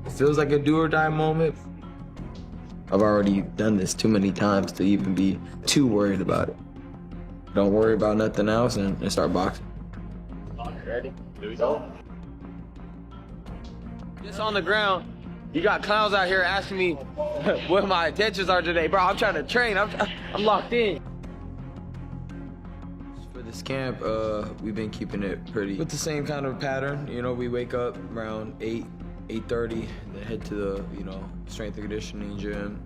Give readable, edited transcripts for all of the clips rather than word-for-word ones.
It feels like a do or die moment. I've already done this too many times to even be too worried about it. Don't worry about nothing else and start boxing. Ready? Here we go. Just on the ground, you got clowns out here asking me what my intentions are today. Bro, I'm trying to train. I'm locked in. For this camp, we've been keeping it pretty with the same kind of pattern. You know, we wake up around 8:30, then head to the, strength and conditioning gym.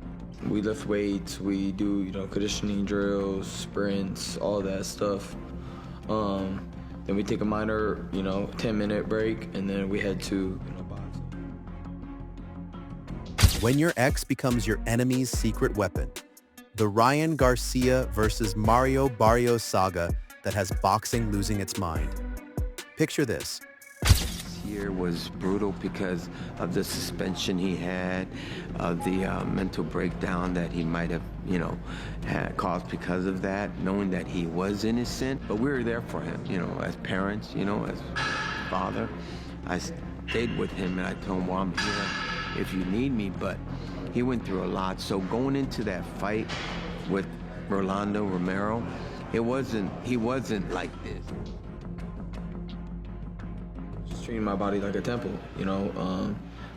We lift weights, we do, conditioning drills, sprints, all that stuff. Then we take a minor, 10-minute break, and then we head to, boxing. When your ex becomes your enemy's secret weapon, the Ryan Garcia versus Mario Barrios saga that has boxing losing its mind. Picture this. Year was brutal because of the suspension he had, of the mental breakdown that he might have, had caused because of that, knowing that he was innocent. But we were there for him, as parents, as father. I stayed with him and I told him, well, I'm here if you need me, but he went through a lot. So going into that fight with Rolando Romero, he wasn't like this. Treating my body like a temple,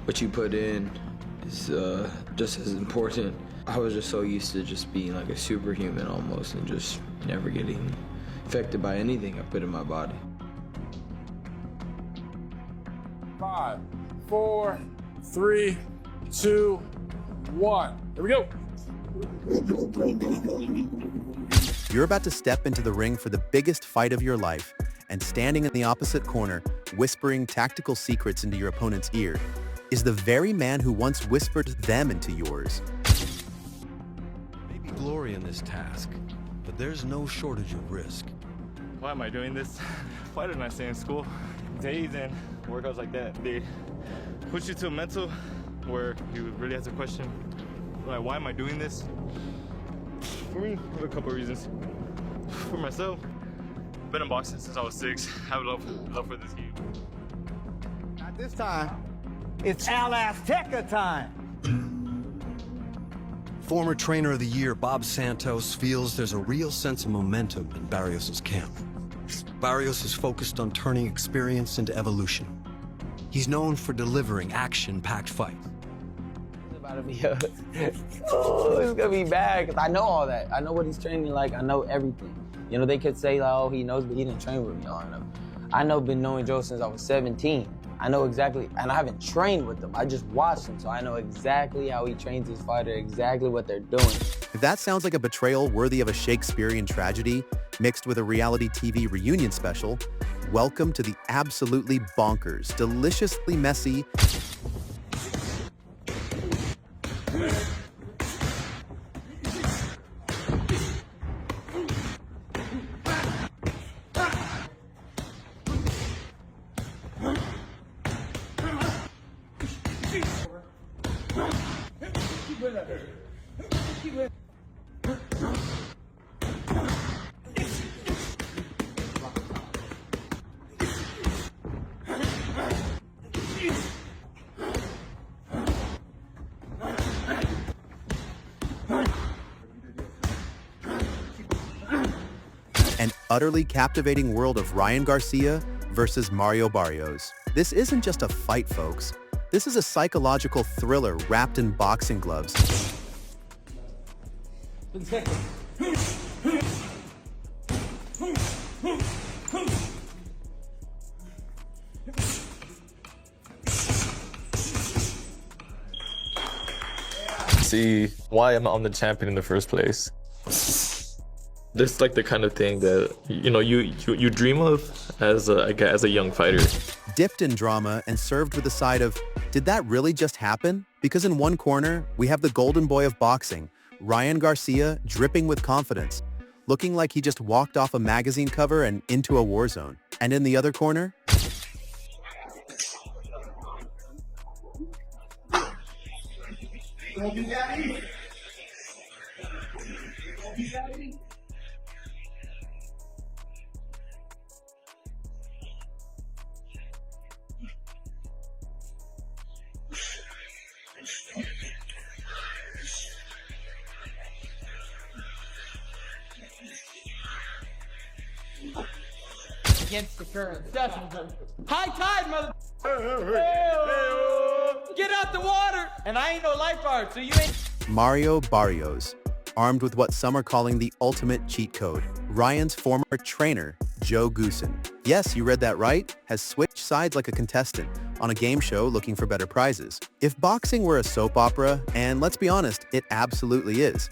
what you put in is just as important. I was just so used to just being like a superhuman almost and just never getting affected by anything I put in my body. 5, 4, 3, 2, 1. Here we go. You're about to step into the ring for the biggest fight of your life, and standing in the opposite corner, whispering tactical secrets into your opponent's ear, is the very man who once whispered them into yours. Maybe glory in this task, but there's no shortage of risk. Why am I doing this? Why didn't I stay in school? Days and workouts like that, they push you to a mental where you really have to question, like, why am I doing this? For me, for a couple of reasons. For myself, been in boxing since I was 6. I have love for this game. Not this time. It's Al Azteca time. Former Trainer of the Year Bob Santos feels there's a real sense of momentum in Barrios' camp. Barrios is focused on turning experience into evolution. He's known for delivering action-packed fights. It's about to be it's gonna be bad because I know all that. I know what he's training like. I know everything. They could say, oh, he knows, but he didn't train with me long enough. I know, been knowing Joe since I was 17. I know exactly, and I haven't trained with him. I just watched him, so I know exactly how he trains his fighter, exactly what they're doing. If that sounds like a betrayal worthy of a Shakespearean tragedy mixed with a reality TV reunion special, welcome to the absolutely bonkers, deliciously messy, and utterly captivating world of Ryan Garcia versus Mario Barrios. This isn't just a fight, folks. This is a psychological thriller wrapped in boxing gloves. See why I'm the champion in the first place. This is like the kind of thing that you dream of as a young fighter. Dipped in drama and served with a side of, did that really just happen? Because in one corner, we have the golden boy of boxing, Ryan Garcia, dripping with confidence, looking like he just walked off a magazine cover and into a war zone. And in the other corner, against the current. High tide, mother. Get out the water. And I ain't no lifeguard, so you ain't. Mario Barrios, armed with what some are calling the ultimate cheat code. Ryan's former trainer, Joe Goossen. Yes, you read that right, has switched sides like a contestant on a game show looking for better prizes. If boxing were a soap opera, and let's be honest, it absolutely is,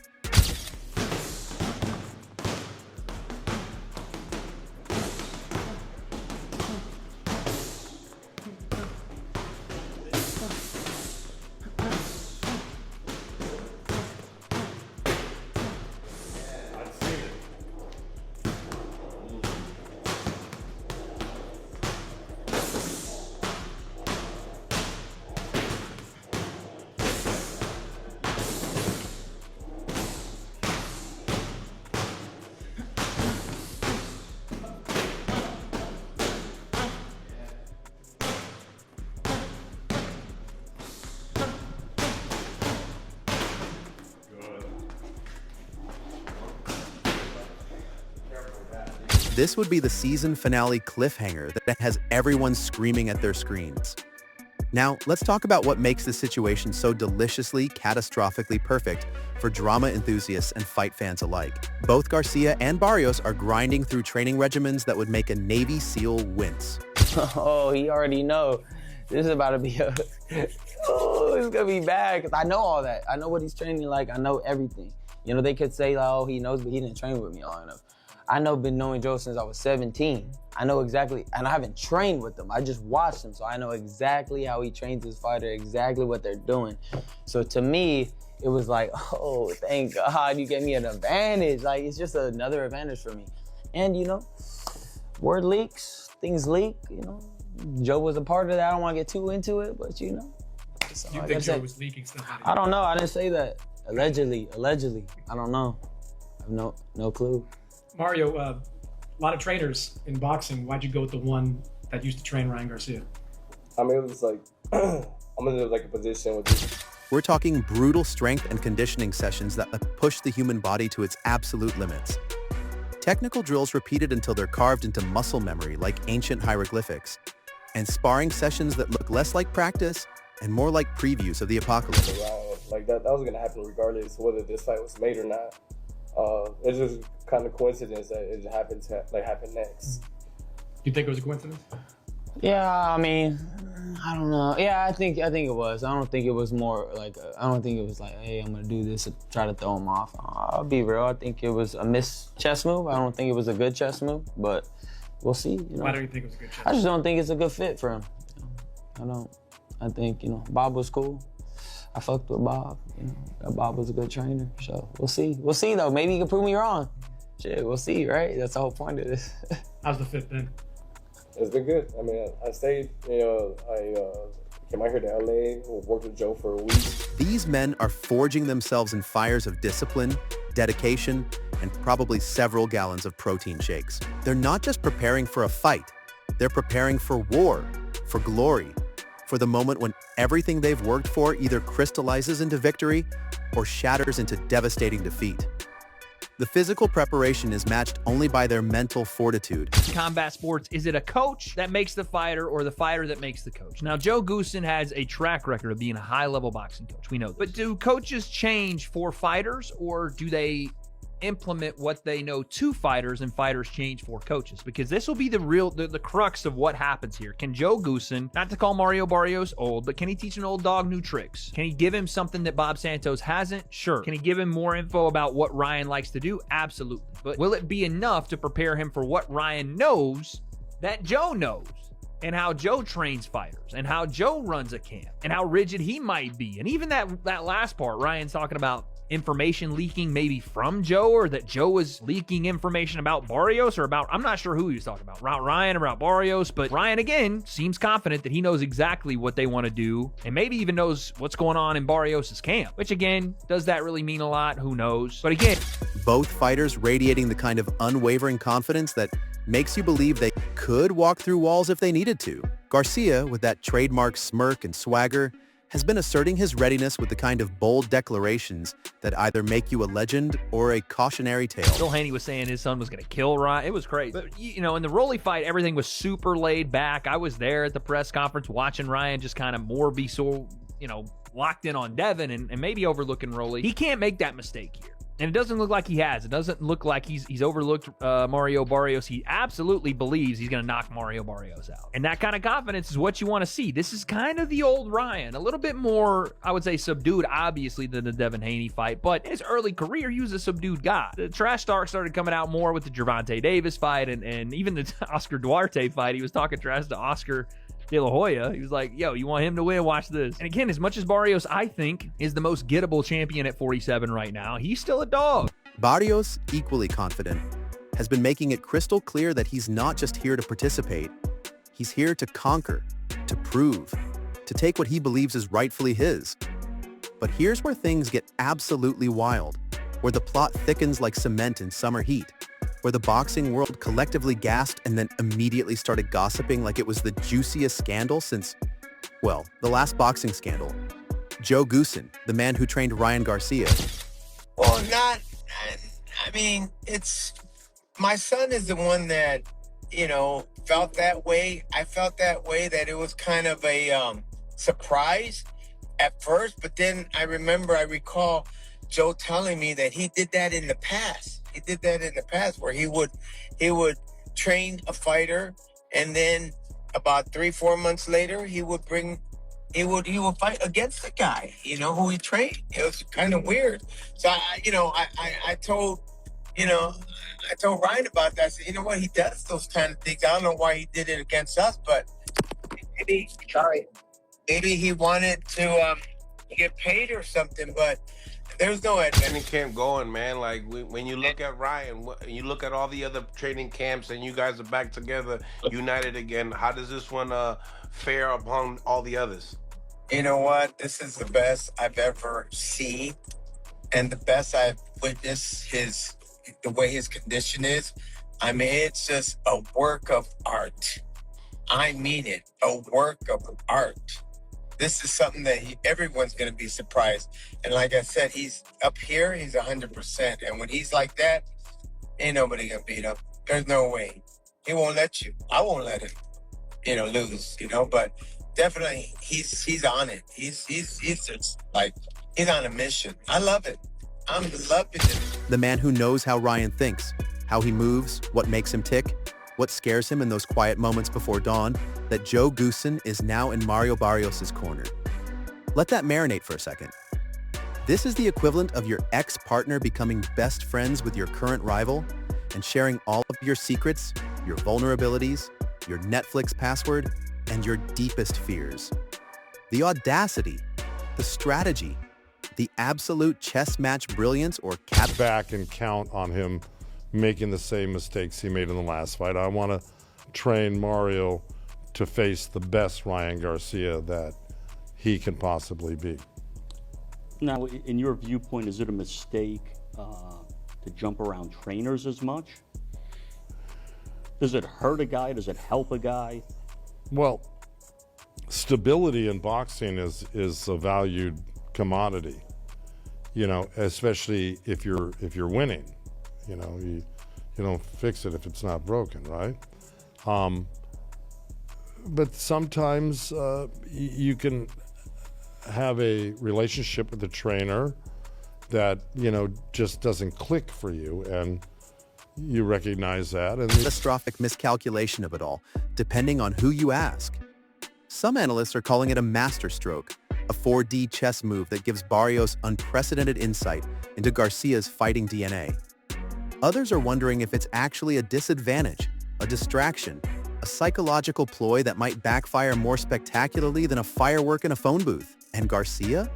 this would be the season finale cliffhanger that has everyone screaming at their screens. Now, let's talk about what makes this situation so deliciously, catastrophically perfect for drama enthusiasts and fight fans alike. Both Garcia and Barrios are grinding through training regimens that would make a Navy SEAL wince. Oh, he already know. This is about to be a... oh, it's gonna be bad, because I know all that. I know what he's training like. I know everything. You know, they could say, like, oh, he knows, but he didn't train with me long enough. I know, been knowing Joe since I was 17. I know exactly, and I haven't trained with him. I just watched him, so I know exactly how he trains his fighter, exactly what they're doing. So to me, it was like, oh, thank God you gave me an advantage. Like, it's just another advantage for me. And, you know, word leaks, things leak, you know. Joe was a part of that. I don't want to get too into it, but, you know. You think Joe was leaking stuff out of I don't know. I didn't say that. Allegedly. I don't know. I have no clue. Mario, a lot of trainers in boxing. Why'd you go with the one that used to train Ryan Garcia? I mean, it was like, I'm in like a position with this. We're talking brutal strength and conditioning sessions that push the human body to its absolute limits. Technical drills repeated until they're carved into muscle memory like ancient hieroglyphics. And sparring sessions that look less like practice and more like previews of the apocalypse. Like that was gonna happen regardless of whether this fight was made or not. It's just kind of coincidence that it happened next. You think it was a coincidence? Yeah, I mean, I don't know. Yeah, I think it was. I don't think it was more like, I don't think it was like, hey, I'm gonna do this to try to throw him off. I'll be real. I think it was a missed chess move. I don't think it was a good chess move, but we'll see. You know? Why don't you think it was a good chess move? I just don't think it's a good fit for him. I don't. I think, you know, Bob was cool. I fucked with Bob. You know, Bob was a good trainer. So we'll see. We'll see though. Maybe he can prove me wrong. Shit, we'll see, right? That's the whole point of this. How's the fit then? It's been good. I mean, I stayed, you know, I came out here to LA, worked with Joe for a week. These men are forging themselves in fires of discipline, dedication, and probably several gallons of protein shakes. They're not just preparing for a fight. They're preparing for war, for glory, for the moment when everything they've worked for either crystallizes into victory or shatters into devastating defeat. The physical preparation is matched only by their mental fortitude. Combat sports, is it a coach that makes the fighter or the fighter that makes the coach? Now, Joe Goossen has a track record of being a high-level boxing coach. We know that. But do coaches change for fighters, or do they implement what they know to fighters and fighters change for coaches? Because this will be the crux of what happens here. Can Joe Goossen, not to call Mario Barrios old, but can he teach an old dog new tricks? Can he give him something that Bob Santos hasn't? Sure. Can he give him more info about what Ryan likes to do? Absolutely. But will it be enough to prepare him for what Ryan knows that Joe knows? And how Joe trains fighters, and how Joe runs a camp, and how rigid he might be. And even that last part, Ryan's talking about information leaking maybe from Joe, or that Joe was leaking information about Barrios, or about, I'm not sure who he was talking about Ryan or about Barrios, but Ryan again seems confident that he knows exactly what they want to do, and maybe even knows what's going on in Barrios' camp, which again, does that really mean a lot? Who knows? But again, both fighters radiating the kind of unwavering confidence that makes you believe they could walk through walls if they needed to. Garcia with that trademark smirk and swagger, has been asserting his readiness with the kind of bold declarations that either make you a legend or a cautionary tale. Bill Haney was saying his son was going to kill Ryan. It was crazy. But, you know, in the Rolly fight, everything was super laid back. I was there at the press conference watching Ryan just kind of more be so, you know, locked in on Devin and maybe overlooking Rolly. He can't make that mistake here. And it doesn't look like he has. It doesn't look like he's overlooked Mario Barrios. He absolutely believes he's going to knock Mario Barrios out. And that kind of confidence is what you want to see. This is kind of the old Ryan. A little bit more, I would say, subdued, obviously, than the Devin Haney fight. But in his early career, he was a subdued guy. The trash talk started coming out more with the Gervonta Davis fight and even the Oscar Duarte fight. He was talking trash to Oscar De La Hoya. He was like, yo, you want him to win? Watch this. And again, as much as Barrios, I think, is the most gettable champion at 47 right now, he's still a dog. Barrios, equally confident, has been making it crystal clear that he's not just here to participate. He's here to conquer, to prove, to take what he believes is rightfully his. But here's where things get absolutely wild, where the plot thickens like cement in summer heat, where the boxing world collectively gasped and then immediately started gossiping like it was the juiciest scandal since, well, the last boxing scandal. Joe Goossen, the man who trained Ryan Garcia. Well, I mean, it's, my son is the one that, you know, felt that way. I felt that way, that it was kind of a surprise at first, but then I recall Joe telling me that he did that in the past. He did that in the past where he would train a fighter, and then about 3-4 months later he would fight against the guy, you know, who he trained. It was kind of weird. So I told Ryan about that. I said, you know what, he does those kind of things. I don't know why he did it against us, but maybe he wanted to get paid or something, but there's no training camp going, man. Like, when you look at Ryan, you look at all the other training camps, and you guys are back together, united again. How does this one fare upon all the others? You know what? This is the best I've ever seen, and the best I've witnessed the way his condition is. I mean, it's just a work of art. I mean it, a work of art. This is something that everyone's going to be surprised. And like I said, he's up here, he's 100%. And when he's like that, ain't nobody going to beat him. There's no way. He won't let you. I won't let him, lose, But definitely, he's on it. He's just like, he's on a mission. I love it. I'm loving it. The man who knows how Ryan thinks, how he moves, what makes him tick, what scares him in those quiet moments before dawn, that Joe Goossen is now in Mario Barrios' corner. Let that marinate for a second. This is the equivalent of your ex-partner becoming best friends with your current rival and sharing all of your secrets, your vulnerabilities, your Netflix password, and your deepest fears. The audacity, the strategy, the absolute chess match brilliance or cat back and count on him making the same mistakes he made in the last fight. I want to train Mario to face the best Ryan Garcia that he can possibly be. Now, in your viewpoint, is it a mistake to jump around trainers as much? Does it hurt a guy? Does it help a guy? Well, stability in boxing is a valued commodity, especially if you're winning. You don't fix it if it's not broken, right? But sometimes you can have a relationship with the trainer that, just doesn't click for you, and you recognize that. And catastrophic miscalculation of it all, depending on who you ask. Some analysts are calling it a masterstroke, a 4D chess move that gives Barrios unprecedented insight into Garcia's fighting DNA. Others are wondering if it's actually a disadvantage, a distraction, a psychological ploy that might backfire more spectacularly than a firework in a phone booth. And Garcia?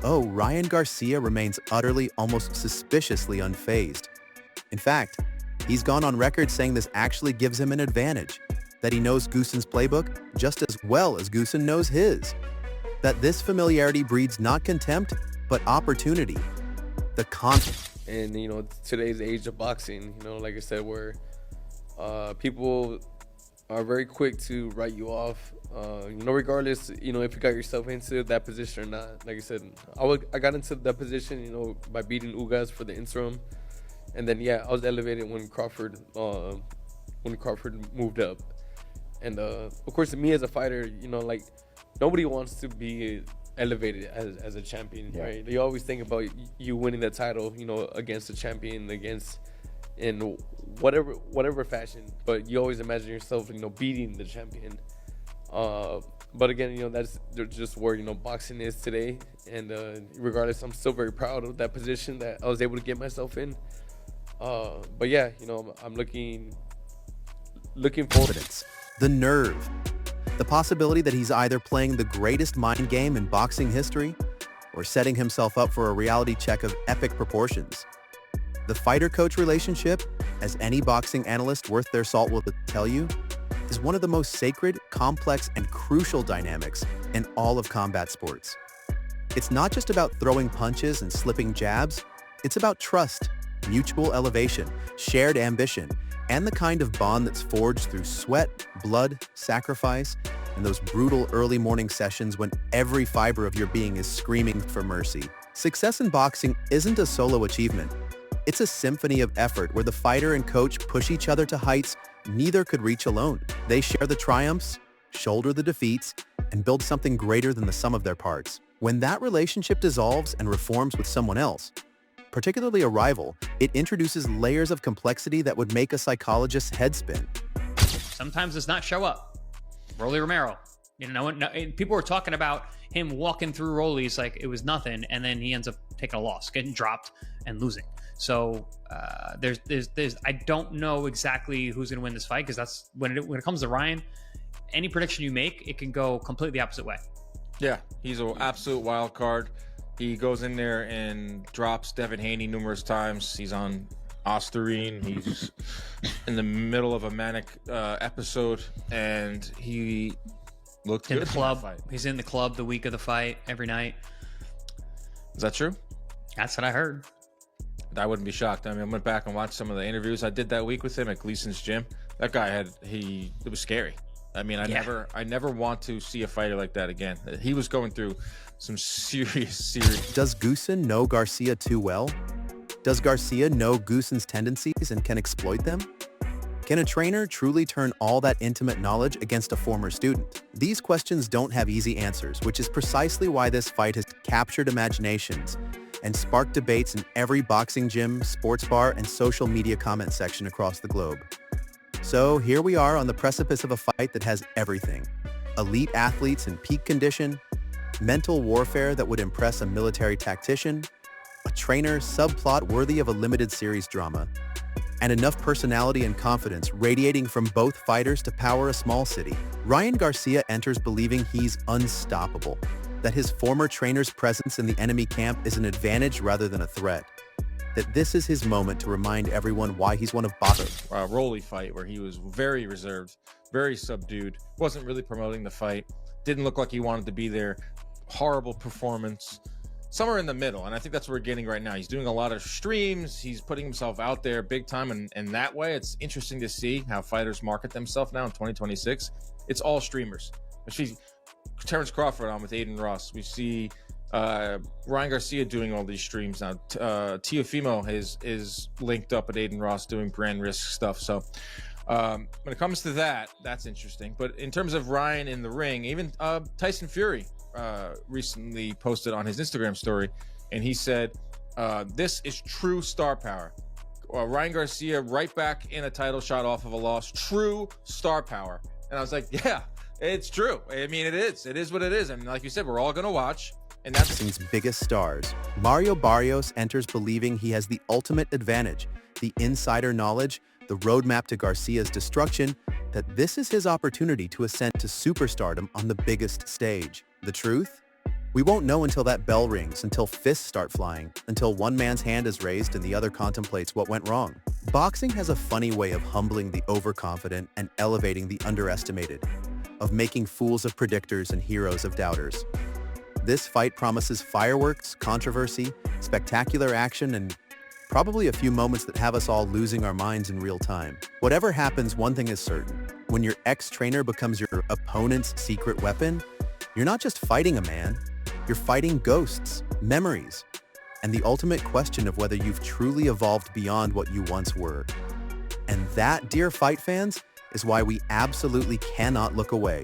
Oh, Ryan Garcia remains utterly, almost suspiciously unfazed. In fact, he's gone on record saying this actually gives him an advantage, that he knows Goossen's playbook just as well as Goossen knows his, that this familiarity breeds not contempt, but opportunity. The confidence. And, today's age of boxing, like I said, where people are very quick to write you off Regardless, if you got yourself into that position or not. Like I said, I got into that position, by beating Ugas for the interim, and then I was elevated when Crawford moved up, and of course, me as a fighter, nobody wants to be elevated as a champion, right? You always think about you winning the title, against the champion, in whatever fashion, but you always imagine yourself, beating the champion. But again, that's just where boxing is today, and regardless, I'm still very proud of that position that I was able to get myself in. But yeah, I'm looking forward. The nerve, the possibility that he's either playing the greatest mind game in boxing history, or setting himself up for a reality check of epic proportions. The fighter-coach relationship, as any boxing analyst worth their salt will tell you, is one of the most sacred, complex, and crucial dynamics in all of combat sports. It's not just about throwing punches and slipping jabs, it's about trust, mutual elevation, shared ambition, and the kind of bond that's forged through sweat, blood, sacrifice, and those brutal early morning sessions when every fiber of your being is screaming for mercy. Success in boxing isn't a solo achievement. It's a symphony of effort where the fighter and coach push each other to heights neither could reach alone. They share the triumphs, shoulder the defeats, and build something greater than the sum of their parts. When that relationship dissolves and reforms with someone else, particularly a rival, it introduces layers of complexity that would make a psychologist's head spin. Sometimes does not show up. Rolly Romero, people were talking about him walking through Rolly's like it was nothing, and then he ends up taking a loss, getting dropped and losing. So there's I don't know exactly who's going to win this fight, because that's when it comes to Ryan, any prediction you make, it can go completely opposite way. Yeah, he's an absolute wild card. He goes in there and drops Devin Haney numerous times. He's on Osterine. He's in the middle of a manic episode, and he looked in good the club. He's in the club the week of the fight every night. Is that true? That's what I heard. I wouldn't be shocked. I mean, I went back and watched some of the interviews I did that week with him at Gleason's gym. That guy it was scary. I mean, I never want to see a fighter like that again. He was going through some serious. Does Goossen know Garcia too well? Does Garcia know Goossen's tendencies and can exploit them? Can a trainer truly turn all that intimate knowledge against a former student? These questions don't have easy answers, which is precisely why this fight has captured imaginations and sparked debates in every boxing gym, sports bar, and social media comment section across the globe. So here we are on the precipice of a fight that has everything. Elite athletes in peak condition, mental warfare that would impress a military tactician, a trainer subplot worthy of a limited series drama, and enough personality and confidence radiating from both fighters to power a small city. Ryan Garcia enters believing he's unstoppable, that his former trainer's presence in the enemy camp is an advantage rather than a threat, that this is his moment to remind everyone why he's one of boxing's. Rolly fight where he was very reserved, very subdued, wasn't really promoting the fight, didn't look like he wanted to be there, horrible performance. Somewhere in the middle, and I think that's what we're getting right now. He's doing a lot of streams, he's putting himself out there big time, and that way it's interesting to see how fighters market themselves now in 2026. It's all streamers. We see Terrence Crawford on with Aiden Ross. We see Ryan Garcia doing all these streams now. Teofimo is linked up at Aiden Ross doing brand risk stuff. So when it comes to that, that's interesting. But in terms of Ryan in the ring, even Tyson Fury recently posted on his Instagram story, and he said, this is true star power. Ryan Garcia right back in a title shot off of a loss. True star power. And I was like, yeah, it's true. I mean, it is what it is. And like you said, we're all going to watch. And that's boxing's biggest stars. Mario Barrios enters believing he has the ultimate advantage, the insider knowledge, the roadmap to Garcia's destruction, that this is his opportunity to ascend to superstardom on the biggest stage. The truth? We won't know until that bell rings, until fists start flying, until one man's hand is raised and the other contemplates what went wrong. Boxing has a funny way of humbling the overconfident and elevating the underestimated, of making fools of predictors and heroes of doubters. This fight promises fireworks, controversy, spectacular action, and probably a few moments that have us all losing our minds in real time. Whatever happens, one thing is certain. When your ex-trainer becomes your opponent's secret weapon, you're not just fighting a man, you're fighting ghosts, memories, and the ultimate question of whether you've truly evolved beyond what you once were. And that, dear fight fans, is why we absolutely cannot look away.